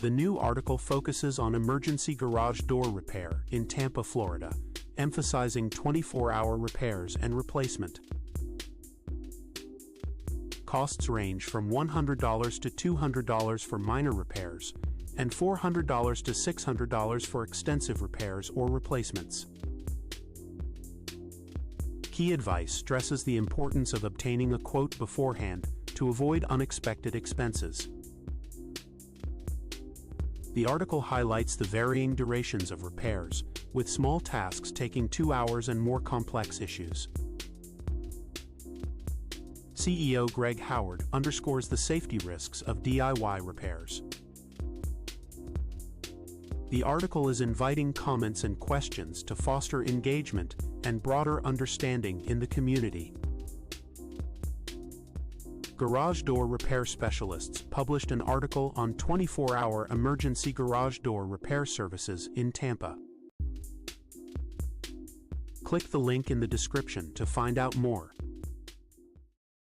The new article focuses on emergency garage door repair in Tampa, Florida, emphasizing 24-hour repairs and replacement. Costs range from $100 to $200 for minor repairs, and $400 to $600 for extensive repairs or replacements. Key advice stresses the importance of obtaining a quote beforehand to avoid unexpected expenses. The article highlights the varying durations of repairs, with small tasks taking 2 hours and more complex issues. CEO Greg Howard underscores the safety risks of DIY repairs. The article is inviting comments and questions to foster engagement and broader understanding in the community. Garage door repair specialists published an article on 24-hour emergency garage door repair services in Tampa. Click the link in the description to find out more.